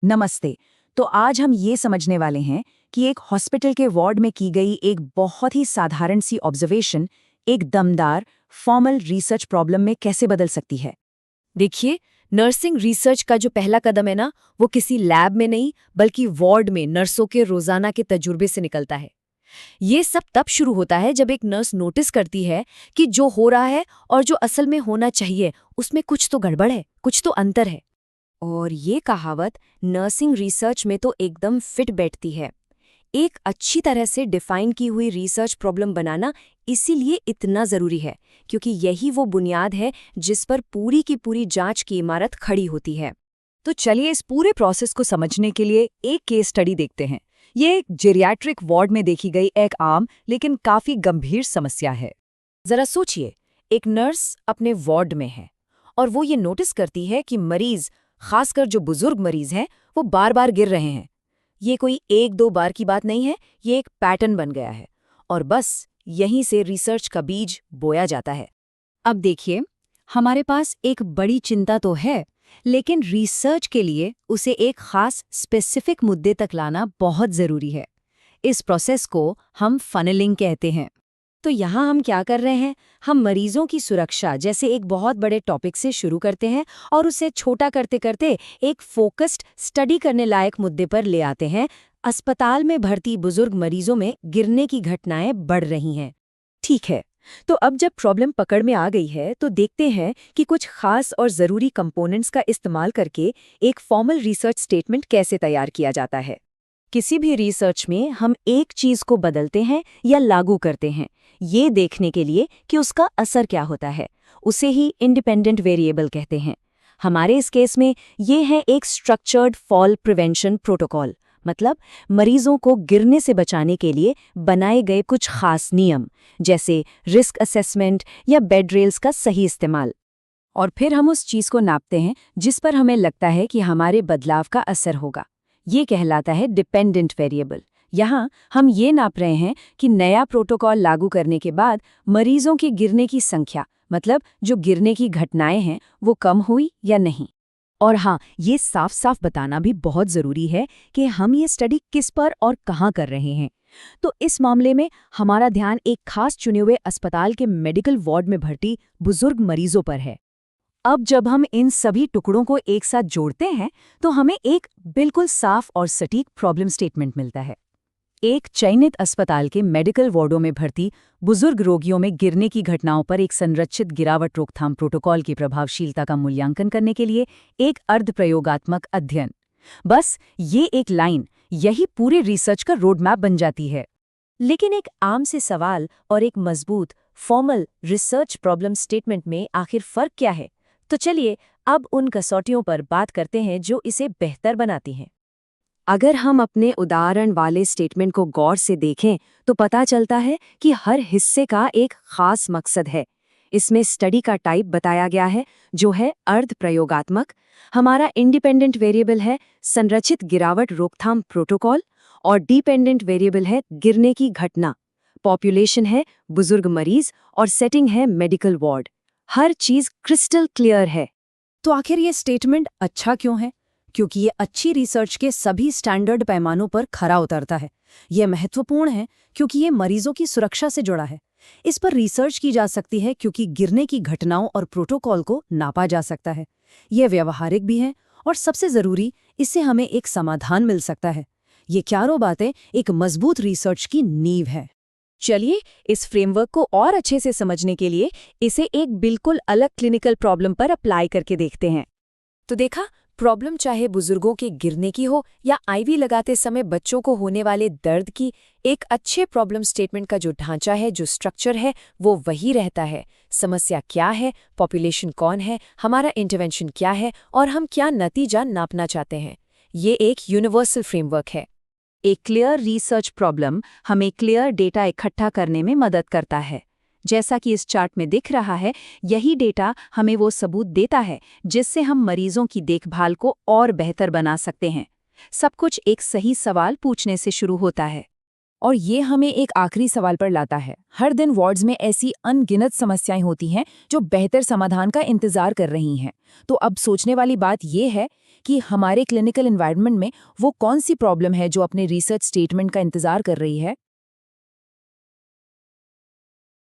नमस्ते। तो आज हम ये समझने वाले हैं कि एक हॉस्पिटल के वार्ड में की गई एक बहुत ही साधारण सी ऑब्जर्वेशन एक दमदार फॉर्मल रिसर्च प्रॉब्लम में कैसे बदल सकती है। देखिए, नर्सिंग रिसर्च का जो पहला कदम है ना, वो किसी लैब में नहीं बल्कि वार्ड में नर्सों के रोजाना के तजुर्बे से निकलता है। ये सब तब शुरू होता है जब एक नर्स नोटिस करती है कि जो हो रहा है और जो असल में होना चाहिए उसमें कुछ तो गड़बड़ है, कुछ तो अंतर है। और ये कहावत नर्सिंग रिसर्च में तो एकदम फिट बैठती है। एक अच्छी तरह से डिफाइन की हुई रिसर्च प्रॉब्लम बनाना इसीलिए इतना ज़रूरी है, क्योंकि यही वो बुनियाद है जिस पर पूरी की पूरी जांच की इमारत खड़ी होती है। तो चलिए इस पूरे प्रोसेस को समझने के लिए एक केस स्टडी देखते हैं। ये एक जेरियाट्रिक वार्ड में देखी गई एक आम लेकिन काफी गंभीर समस्या है। ज़रा सोचिए, एक नर्स अपने वार्ड में है और वो ये नोटिस करती है कि मरीज, खासकर जो बुजुर्ग मरीज हैं, वो बार बार गिर रहे हैं। ये कोई एक दो बार की बात नहीं है, ये एक पैटर्न बन गया है और बस यहीं से रिसर्च का बीज बोया जाता है। अब देखिए, हमारे पास एक बड़ी चिंता तो है, लेकिन रिसर्च के लिए उसे एक खास स्पेसिफिक मुद्दे तक लाना बहुत ज़रूरी है। इस प्रोसेस को हम फनलिंग कहते हैं। तो यहाँ हम क्या कर रहे हैं? हम मरीजों की सुरक्षा जैसे एक बहुत बड़े टॉपिक से शुरू करते हैं और उसे छोटा करते करते एक फोकस्ड स्टडी करने लायक मुद्दे पर ले आते हैं। अस्पताल में भर्ती बुजुर्ग मरीजों में गिरने की घटनाएं बढ़ रही हैं। ठीक है, तो अब जब प्रॉब्लम पकड़ में आ गई है तो देखते हैं कि कुछ खास और ज़रूरी कंपोनेंट्स का इस्तेमाल करके एक फॉर्मल रिसर्च स्टेटमेंट कैसे तैयार किया जाता है। किसी भी रिसर्च में हम एक चीज़ को बदलते हैं या लागू करते हैं, ये देखने के लिए कि उसका असर क्या होता है, उसे ही इंडिपेंडेंट वेरिएबल कहते हैं। हमारे इस केस में ये है एक स्ट्रक्चर्ड फॉल प्रिवेंशन प्रोटोकॉल, मतलब मरीजों को गिरने से बचाने के लिए बनाए गए कुछ खास नियम, जैसे रिस्क असेसमेंट या बेड रेल्स का सही इस्तेमाल। और फिर हम उस चीज़ को नापते हैं जिस पर हमें लगता है कि हमारे बदलाव का असर होगा। ये कहलाता है डिपेंडेंट वेरिएबल। यहाँ हम ये नाप रहे हैं कि नया प्रोटोकॉल लागू करने के बाद मरीजों के गिरने की संख्या, मतलब जो गिरने की घटनाएं हैं, वो कम हुई या नहीं। और हाँ, ये साफ साफ बताना भी बहुत ज़रूरी है कि हम ये स्टडी किस पर और कहाँ कर रहे हैं। तो इस मामले में हमारा ध्यान एक खास चुने हुए अस्पताल के मेडिकल वार्ड में भर्ती बुजुर्ग मरीजों पर है। अब जब हम इन सभी टुकड़ों को एक साथ जोड़ते हैं तो हमें एक बिल्कुल साफ और सटीक प्रॉब्लम स्टेटमेंट मिलता है। एक चयनित अस्पताल के मेडिकल वार्डों में भर्ती बुजुर्ग रोगियों में गिरने की घटनाओं पर एक संरचित गिरावट रोकथाम प्रोटोकॉल की प्रभावशीलता का मूल्यांकन करने के लिए एक अर्धप्रयोगात्मक अध्ययन। बस ये एक लाइन, यही पूरे रिसर्च का रोडमैप बन जाती है। लेकिन एक आम से सवाल और एक मजबूत फॉर्मल रिसर्च प्रॉब्लम स्टेटमेंट में आखिर फ़र्क क्या है? तो चलिए अब उन कसौटियों पर बात करते हैं जो इसे बेहतर बनाती हैं। अगर हम अपने उदाहरण वाले स्टेटमेंट को गौर से देखें तो पता चलता है कि हर हिस्से का एक खास मकसद है। इसमें स्टडी का टाइप बताया गया है, जो है अर्ध प्रयोगात्मक। हमारा इंडिपेंडेंट वेरिएबल है संरचित गिरावट रोकथाम प्रोटोकॉल और डिपेंडेंट वेरिएबल है गिरने की घटना। पॉपुलेशन है बुजुर्ग मरीज और सेटिंग है मेडिकल वार्ड। हर चीज क्रिस्टल क्लियर है। तो आखिर ये स्टेटमेंट अच्छा क्यों है? क्योंकि ये अच्छी रिसर्च के सभी स्टैंडर्ड पैमानों पर खरा उतरता है। यह महत्वपूर्ण है क्योंकि ये मरीजों की सुरक्षा से जुड़ा है। इस पर रिसर्च की जा सकती है क्योंकि गिरने की घटनाओं और प्रोटोकॉल को नापा जा सकता है। यह व्यवहारिक भी है और सबसे ज़रूरी, इससे हमें एक समाधान मिल सकता है। ये चारों बातें एक मजबूत रिसर्च की नींव है। चलिए इस फ्रेमवर्क को और अच्छे से समझने के लिए इसे एक बिल्कुल अलग क्लिनिकल प्रॉब्लम पर अप्लाई करके देखते हैं। तो देखा, प्रॉब्लम चाहे बुजुर्गों के गिरने की हो या आईवी लगाते समय बच्चों को होने वाले दर्द की, एक अच्छे प्रॉब्लम स्टेटमेंट का जो ढांचा है, जो स्ट्रक्चर है, वो वही रहता है। समस्या क्या है, पॉपुलेशन कौन है, हमारा इंटरवेंशन क्या है और हम क्या नतीजा नापना चाहते हैं। ये एक यूनिवर्सल फ्रेमवर्क है। एक क्लियर रिसर्च प्रॉब्लम हमें क्लियर डेटा इकट्ठा करने में मदद करता है। जैसा कि इस चार्ट में दिख रहा है, यही डेटा हमें वो सबूत देता है जिससे हम मरीजों की देखभाल को और बेहतर बना सकते हैं। सब कुछ एक सही सवाल पूछने से शुरू होता है। और ये हमें एक आखिरी सवाल पर लाता है। हर दिन वार्ड्स में ऐसी अनगिनत समस्याएं होती हैं जो बेहतर समाधान का इंतजार कर रही हैं। तो अब सोचने वाली बात ये है कि हमारे क्लिनिकल एनवायरनमेंट में वो कौन सी प्रॉब्लम है जो अपने रिसर्च स्टेटमेंट का इंतजार कर रही है।